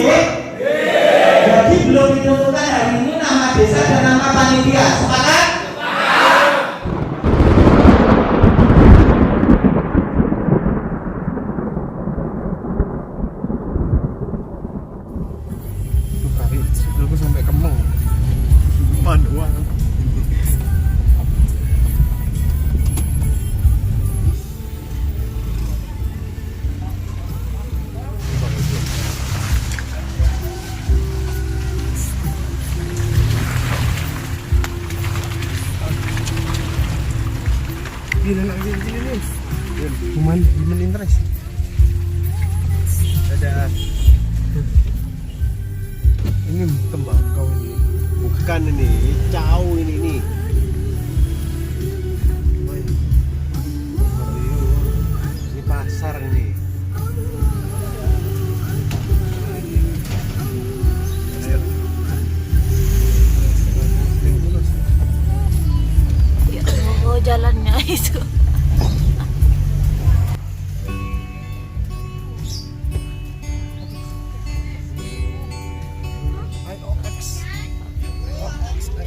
nggih? Jadi belum ditentukan hari ini nama desa dan nama panitia. Sepakat? Aku sampai kemeng. Sumpah doang. Gini. Human interest. Ada. Ini tembakau ini. Bukan ini, cau ini nih. Ini pasar ini. Ya, oh jalannya itu.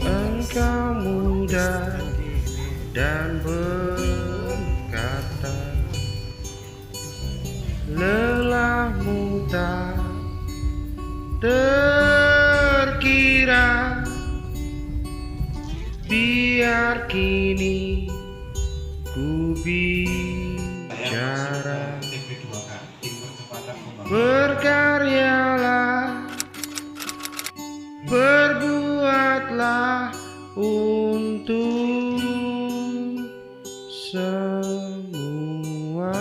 Engkau muda dan berkata, lelahmu tak terkira, biar kini ku bicara, berkaryalah, berbuatlah untuk semua.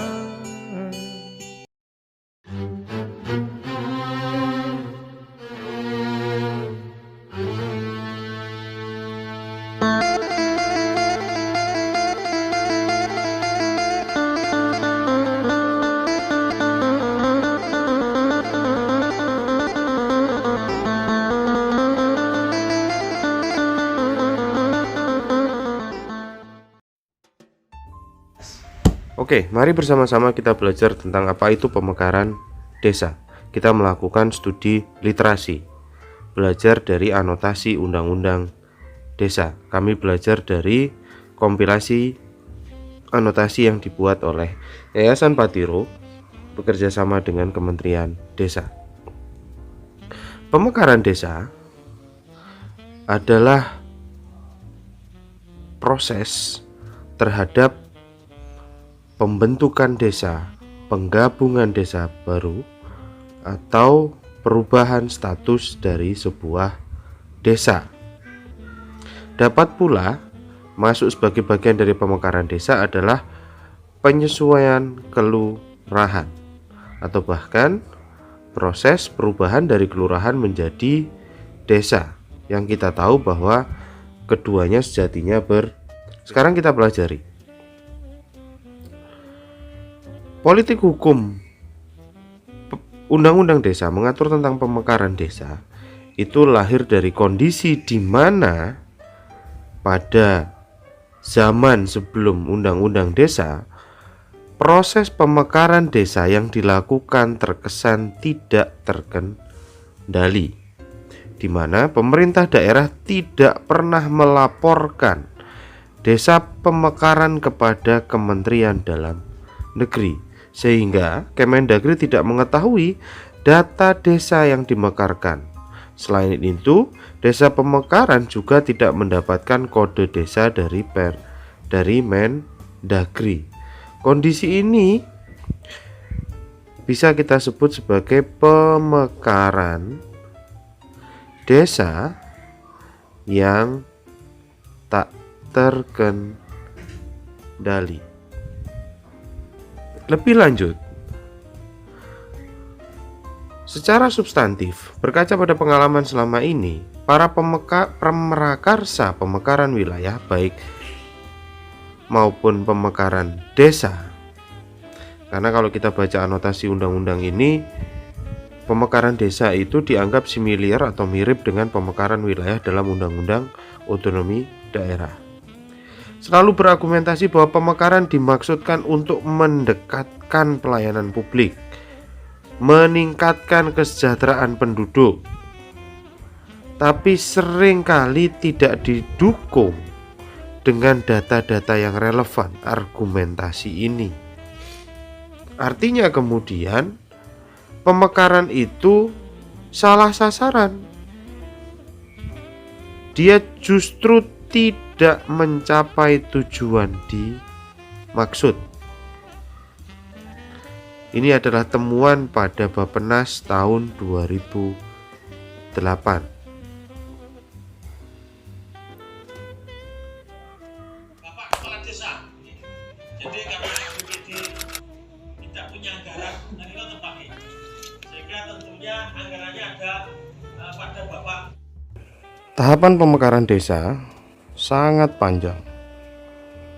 Oke, mari bersama-sama kita belajar tentang apa itu pemekaran desa. Kita melakukan studi literasi, belajar dari anotasi undang-undang desa. Kami belajar dari kompilasi anotasi yang dibuat oleh Yayasan Patiro bekerja sama dengan Kementerian Desa. Pemekaran desa adalah proses terhadap pembentukan desa, penggabungan desa baru, atau perubahan status dari sebuah desa. Dapat pula masuk sebagai bagian dari pemekaran desa adalah penyesuaian kelurahan, atau bahkan proses perubahan dari kelurahan menjadi desa, yang kita tahu bahwa keduanya sejatinya Sekarang kita pelajari. Politik hukum Undang-Undang Desa mengatur tentang pemekaran desa. Itu lahir dari kondisi di mana pada zaman sebelum Undang-Undang Desa, proses pemekaran desa yang dilakukan terkesan tidak terkendali, di mana pemerintah daerah tidak pernah melaporkan desa pemekaran kepada Kementerian Dalam Negeri, sehingga Kemendagri tidak mengetahui data desa yang dimekarkan. Selain itu, desa pemekaran juga tidak mendapatkan kode desa dari Mendagri. Kondisi ini bisa kita sebut sebagai pemekaran desa yang tak terkendali. Lebih lanjut, secara substantif, berkaca pada pengalaman selama ini, para pemrakarsa pemekaran wilayah baik maupun pemekaran desa, karena kalau kita baca anotasi undang-undang ini, pemekaran desa itu dianggap similar atau mirip dengan pemekaran wilayah dalam Undang-Undang Otonomi Daerah. Selalu berargumentasi bahwa pemekaran dimaksudkan untuk mendekatkan pelayanan publik meningkatkan kesejahteraan penduduk, tapi seringkali tidak didukung dengan data-data yang relevan argumentasi ini. Artinya kemudian pemekaran itu salah sasaran. Dia justru tidak mencapai tujuan dimaksud. Ini adalah temuan pada Bappenas tahun 2008. Jadi kalau BPD tidak punya anggaran, nanti lo terpakai. Sehingga tentunya anggarannya ada pada Bapak. Tahapan pemekaran desa sangat panjang.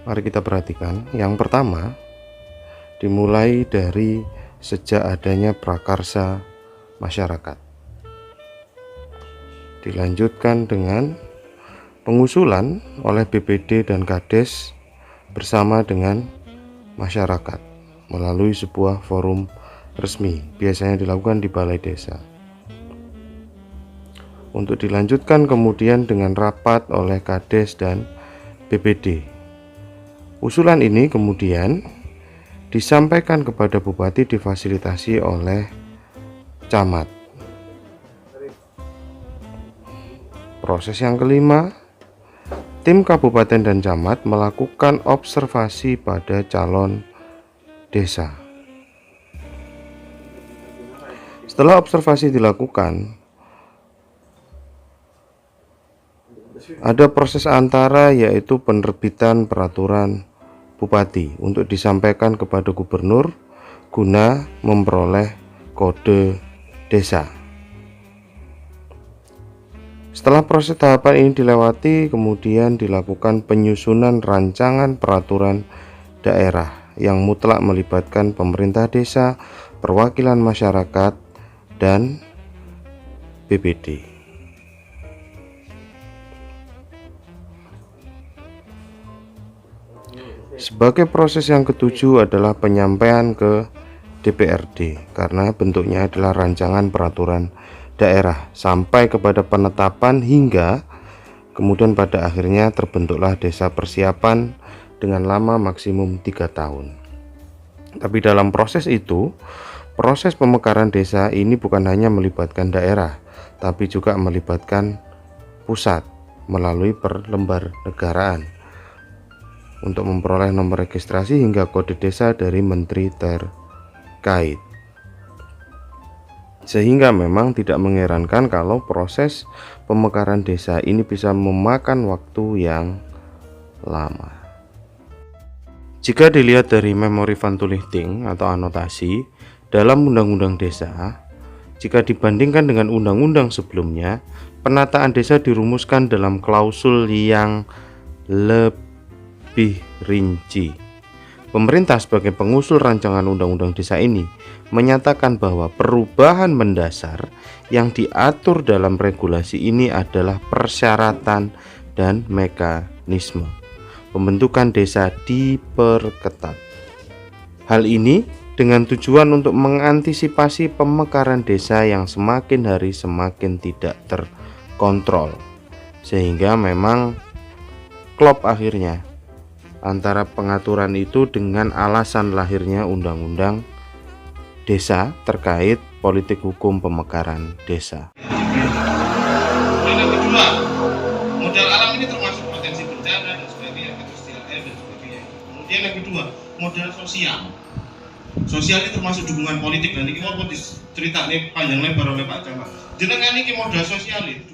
Mari kita perhatikan. Yang pertama, dimulai dari sejak adanya prakarsa masyarakat. Dilanjutkan dengan pengusulan oleh BPD dan Kades bersama dengan masyarakat melalui sebuah forum resmi, biasanya dilakukan di balai desa. Untuk dilanjutkan kemudian dengan rapat oleh Kades dan BPD. Usulan ini kemudian disampaikan kepada bupati, difasilitasi oleh camat. Proses yang kelima, tim kabupaten dan camat melakukan observasi pada calon desa. Setelah observasi dilakukan, ada proses antara, yaitu penerbitan peraturan bupati untuk disampaikan kepada gubernur guna memperoleh kode desa. Setelah proses tahapan ini dilewati, kemudian dilakukan penyusunan rancangan peraturan daerah yang mutlak melibatkan pemerintah desa, perwakilan masyarakat, dan BPD. Sebagai proses yang ketujuh adalah penyampaian ke DPRD, karena bentuknya adalah rancangan peraturan daerah, sampai kepada penetapan hingga kemudian pada akhirnya terbentuklah desa persiapan dengan lama maksimum 3 tahun. Tapi dalam proses itu, proses pemekaran desa ini bukan hanya melibatkan daerah, tapi juga melibatkan pusat melalui perlembagaan untuk memperoleh nomor registrasi hingga kode desa dari menteri terkait. Sehingga memang tidak mengherankan kalau proses pemekaran desa ini bisa memakan waktu yang lama. Jika dilihat dari memori van toelichting atau anotasi dalam undang-undang desa, jika dibandingkan dengan undang-undang sebelumnya, penataan desa dirumuskan dalam klausul yang lebih rinci. Pemerintah sebagai pengusul rancangan undang-undang desa ini menyatakan bahwa perubahan mendasar yang diatur dalam regulasi ini adalah persyaratan dan mekanisme pembentukan desa diperketat. Hal ini dengan tujuan untuk mengantisipasi pemekaran desa yang semakin hari semakin tidak terkontrol, sehingga memang klop akhirnya antara pengaturan itu dengan alasan lahirnya undang-undang desa terkait politik hukum pemekaran desa. Yang kedua, modal alam ini termasuk potensi bencana dan sebagainya, industrial air dan sebagainya. Kemudian yang kedua, modal sosial. Sosial ini termasuk dukungan politik, dan ini mau cerita ini panjang lebar oleh Pak Camat. Jenengan ini modal sosial itu